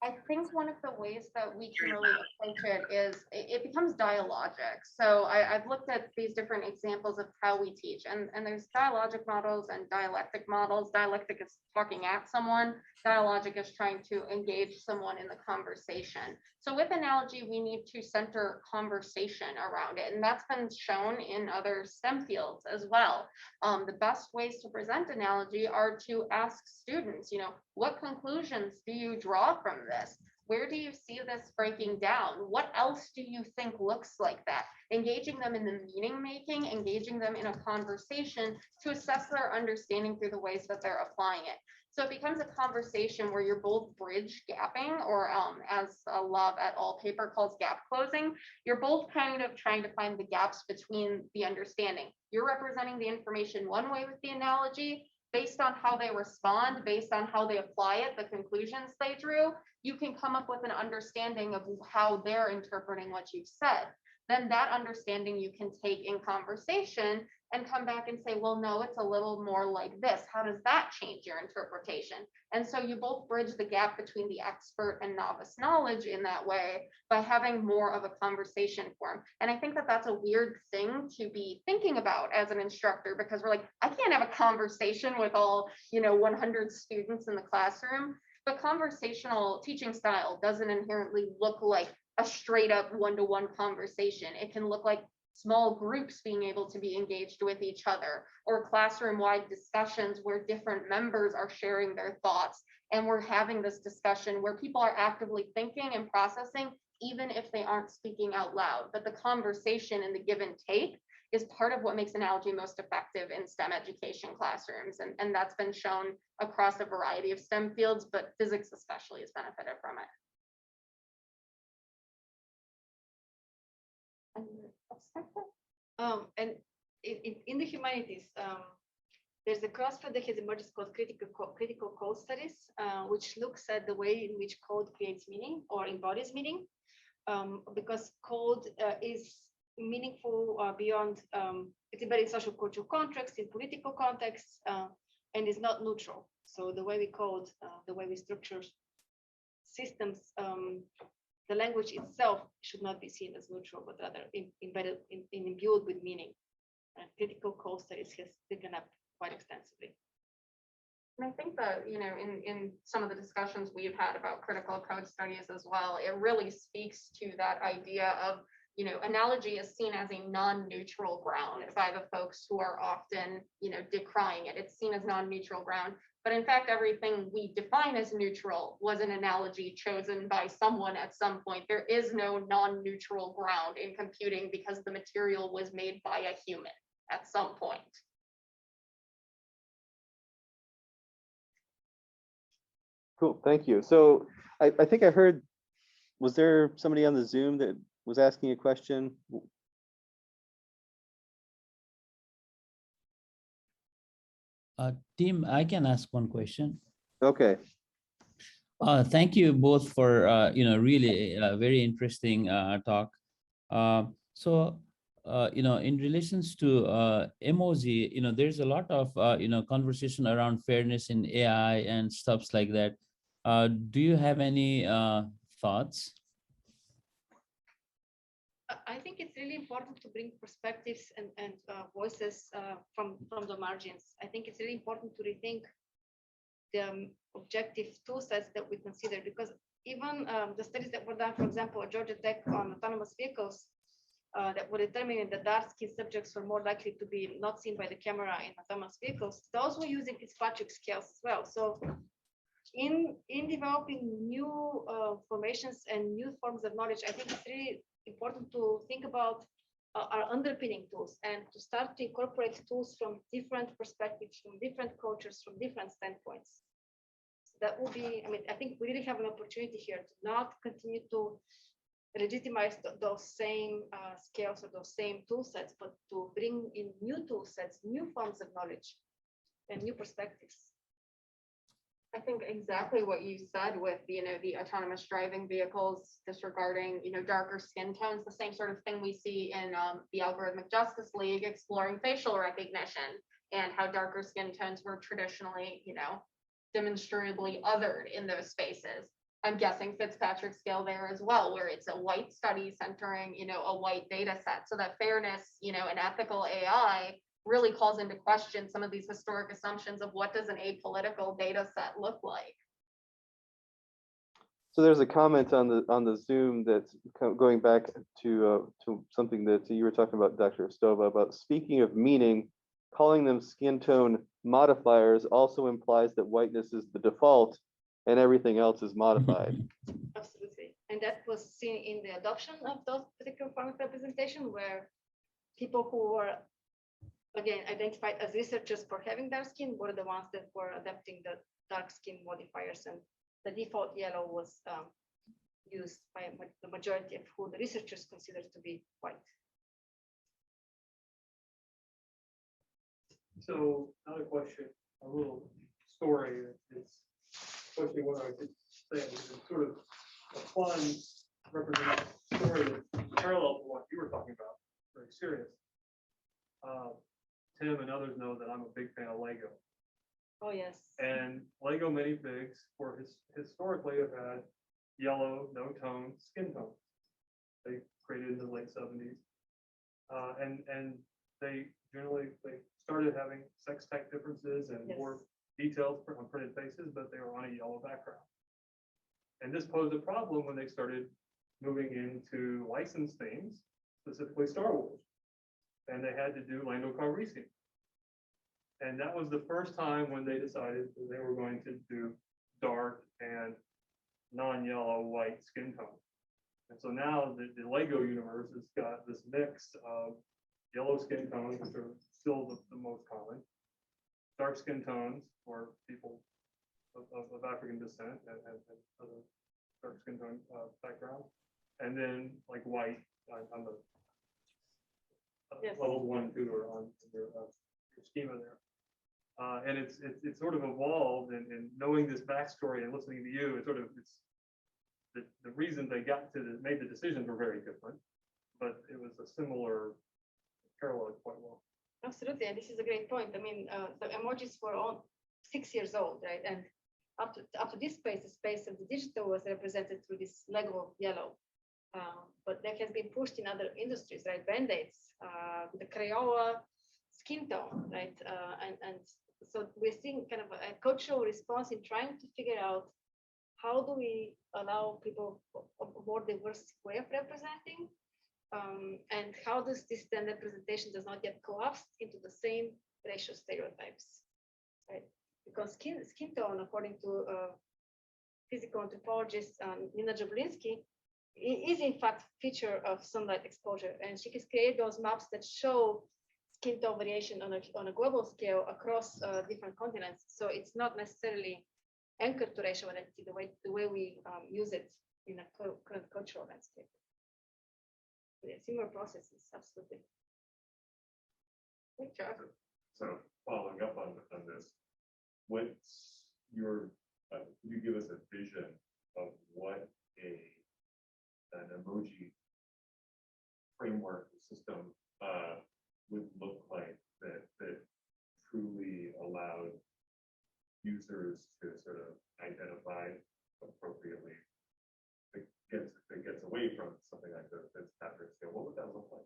Speaker 2: I think one of the ways that we can really approach it is it becomes dialogic. So I've looked at these different examples of how we teach, and there's dialogic models and dialectic models. Dialectic is talking at someone. Dialogic is trying to engage someone in the conversation. So with analogy, we need to center conversation around it, and that's been shown in other STEM fields as well. The best ways to present analogy are to ask students, you know, what conclusions do you draw from this? Where do you see this breaking down? What else do you think looks like that? Engaging them in the meaning making, engaging them in a conversation to assess their understanding through the ways that they're applying it. So it becomes a conversation where you're both bridge gapping, or as Love et al. Paper calls gap closing, you're both kind of trying to find the gaps between the understanding. You're representing the information one way with the analogy. Based on how they respond, based on how they apply it, the conclusions they drew, you can come up with an understanding of how they're interpreting what you've said. Then that understanding you can take in conversation and come back and say, well, no, it's a little more like this. How does that change your interpretation? And so you both bridge the gap between the expert and novice knowledge in that way by having more of a conversation form. And I think that that's a weird thing to be thinking about as an instructor, because we're like, I can't have a conversation with all, 100 students in the classroom. But conversational teaching style doesn't inherently look like a straight up one-to-one conversation. It can look like small groups being able to be engaged with each other, or classroom-wide discussions where different members are sharing their thoughts, and we're having this discussion where people are actively thinking and processing, even if they aren't speaking out loud. But the conversation and the give and take is part of what makes analogy most effective in STEM education classrooms, and that's been shown across a variety of STEM fields, but physics especially has benefited from it.
Speaker 4: And in the humanities, there's a crossfield that has emerged called critical code studies, which looks at the way in which code creates meaning or embodies meaning, because code is meaningful beyond, it's embedded in social cultural context, in political context, and is not neutral. So the way we code, the way we structure systems, the language itself should not be seen as neutral, but rather embedded, imbued with meaning. And critical code studies has taken up quite extensively.
Speaker 2: And I think that, in some of the discussions we've had about critical code studies as well, it really speaks to that idea of, analogy is seen as a non-neutral ground by the folks who are often, decrying it. It's seen as non-neutral ground. But in fact, everything we define as neutral was an analogy chosen by someone at some point. There is no non-neutral ground in computing because the material was made by a human at some point.
Speaker 1: Cool, thank you. So I think I heard, was there somebody on the Zoom that was asking a question?
Speaker 6: Tim, I can ask one question.
Speaker 1: Okay,
Speaker 6: Thank you both for really very interesting talk. In relations to emoji, there's a lot of conversation around fairness in AI and stuffs like that. Do you have any thoughts?
Speaker 4: I think it's really important to bring perspectives and voices from the margins. I think it's really important to rethink the objective tool sets that we consider, because even the studies that were done, for example, at Georgia Tech on autonomous vehicles, that were determining that dark-skinned subjects were more likely to be not seen by the camera in autonomous vehicles, those were using Fitzpatrick scales as well. So in developing new formations and new forms of knowledge, I think it's really important to think about our underpinning tools and to start to incorporate tools from different perspectives, from different cultures, from different standpoints. So that will be, I think we really have an opportunity here to not continue to legitimize those same scales or those same tool sets, but to bring in new tool sets, new forms of knowledge and new perspectives.
Speaker 2: I think exactly what you said with, the autonomous driving vehicles disregarding, darker skin tones, the same sort of thing we see in the Algorithmic Justice League exploring facial recognition and how darker skin tones were traditionally, demonstrably othered in those spaces. I'm guessing Fitzpatrick scale there as well, where it's a white study centering, a white data set. So that fairness, and ethical AI really calls into question some of these historic assumptions of what does an apolitical data set look like.
Speaker 1: so there's a comment on the Zoom that's going back to something that you were talking about, Dr. Hristova, about speaking of meaning, calling them skin tone modifiers also implies that whiteness is the default and everything else is modified.
Speaker 4: Absolutely. And that was seen in the adoption of those particular form of representation, where people who were, again, identified as researchers for having dark skin were the ones that were adapting the dark skin modifiers, and the default yellow was used by the majority of who the researchers considered to be white.
Speaker 7: So another question, a little story. It's especially what I was saying. It's sort of a fun representative story that's parallel to what you were talking about. Very serious. Tim and others know that I'm a big fan of Lego.
Speaker 4: Oh yes.
Speaker 7: And Lego minifigs were historically have had yellow, no tone skin tone. They created in the late 70s. And they started having sex type differences and
Speaker 4: Yes.
Speaker 7: more details on printed faces, but they were on a yellow background. And this posed a problem when they started moving into licensed themes, specifically Star Wars. And they had to do Lando Calrissian. And that was the first time when they decided that they were going to do dark and non-yellow white skin tone. And so now the Lego universe has got this mix of yellow skin tones, which are still the most common, dark skin tones for people of African descent and other dark skin tone background, and then like white on the
Speaker 4: Yes.
Speaker 7: levels 1 and 2 are on your schema there. And it's sort of evolved, and knowing this backstory and listening to you, it's the reason they made the decisions were very different, but it was a similar parallel quite well.
Speaker 4: Absolutely, and this is a great point. I mean, the emojis were all 6 years old, right? And up to this space, the space of the digital was represented through this Lego yellow. But that has been pushed in other industries, right? Band-Aids, the Crayola skin tone, right? And so we're seeing kind of a cultural response in trying to figure out how do we allow people a more diverse way of representing, and how does this then representation does not get collapsed into the same racial stereotypes, right? Because skin tone, according to physical anthropologist Nina Jablinski, is in fact feature of sunlight exposure, and she has created those maps that show skin tone variation on a global scale across different continents. So it's not necessarily anchored to racial identity the way we use it in a current cultural landscape. Yeah, similar processes, absolutely. Good job.
Speaker 8: So following up on this, what's your, could you give us a vision of what an emoji framework system would look like that truly allowed users to sort of identify appropriately, that gets away from something like this Patrick scale? What would that look like?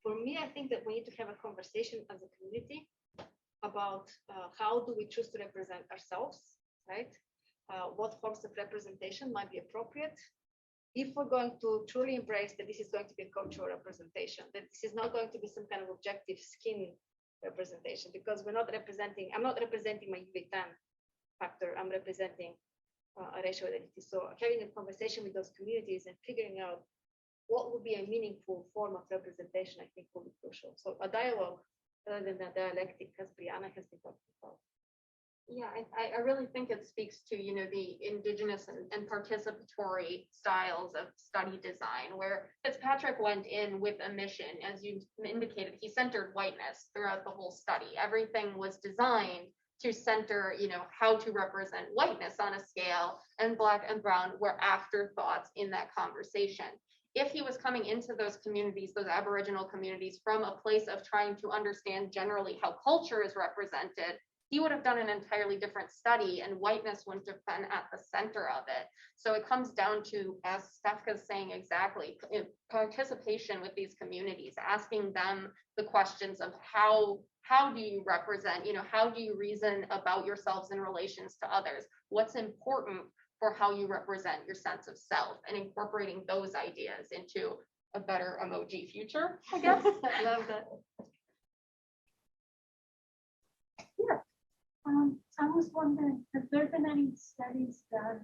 Speaker 4: For me, I think that we need to have a conversation as a community about how do we choose to represent ourselves, right? What forms of representation might be appropriate. If we're going to truly embrace that this is going to be a cultural representation, that this is not going to be some kind of objective skin representation, because we're not representing, I'm not representing my UV tan factor, I'm representing a racial identity. So having a conversation with those communities and figuring out what would be a meaningful form of representation, I think will be crucial. So a dialogue rather than a dialectic, as Briana has been talking about.
Speaker 2: Yeah, I really think it speaks to, you know, the indigenous and participatory styles of study design, where Fitzpatrick went in with a mission, as you indicated, he centered whiteness throughout the whole study. Everything was designed to center, you know, how to represent whiteness on a scale, and black and brown were afterthoughts in that conversation. If he was coming into those communities, those Aboriginal communities, from a place of trying to understand generally how culture is represented, he would have done an entirely different study, and whiteness wouldn't have been at the center of it. So it comes down to, as Stefka's saying exactly, participation with these communities, asking them the questions of how do you represent, you know, how do you reason about yourselves in relations to others? What's important for how you represent your sense of self, and incorporating those ideas into a better emoji future, I guess.
Speaker 4: I love that.
Speaker 9: I was wondering, have there been any studies done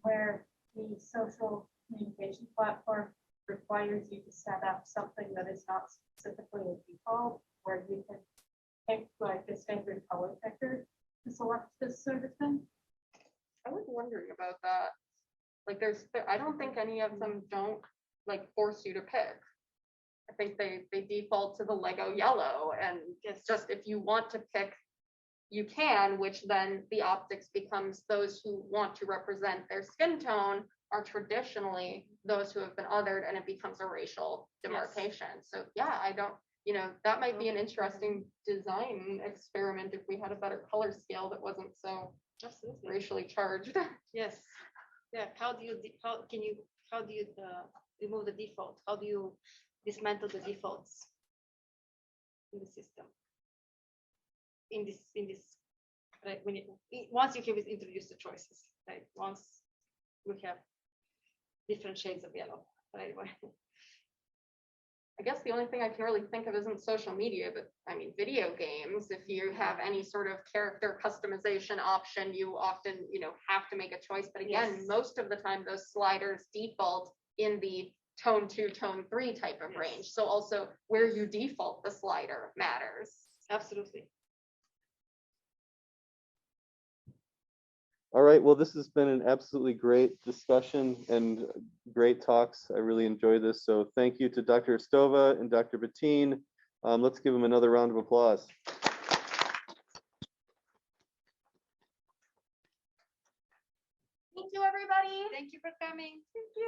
Speaker 9: where the social communication platform requires you to set up something that is not specifically a default, where you can pick like a standard color picker to select this sort of thing?
Speaker 2: I was wondering about that. Like I don't think any of them don't like force you to pick. I think they default to the Lego yellow, and it's just, if you want to pick, you can, which then the optics becomes those who want to represent their skin tone are traditionally those who have been othered, and it becomes a racial demarcation. Yes. So yeah, I don't, you know, that might be an interesting design experiment if we had a better color scale that wasn't so
Speaker 4: Absolutely.
Speaker 2: racially charged.
Speaker 4: Yes. Yeah. How do you remove the default? How do you dismantle the defaults in the system? In this, right? Once you have introduced the choices, right? Once we have different shades of yellow, right?
Speaker 2: I guess the only thing I can really think of isn't social media, but I mean, video games, if you have any sort of character customization option, you often, you know, have to make a choice. But again,
Speaker 4: Yes.
Speaker 2: most of the time, those sliders default in the tone 2, tone 3 type of range. So also where you default the slider matters.
Speaker 4: Absolutely.
Speaker 1: All right, well, this has been an absolutely great discussion and great talks. I really enjoyed this. So thank you to Dr. Hristova and Dr. Bettin. Let's give them another round of applause.
Speaker 2: Thank you, everybody.
Speaker 4: Thank you for coming.
Speaker 2: Thank you.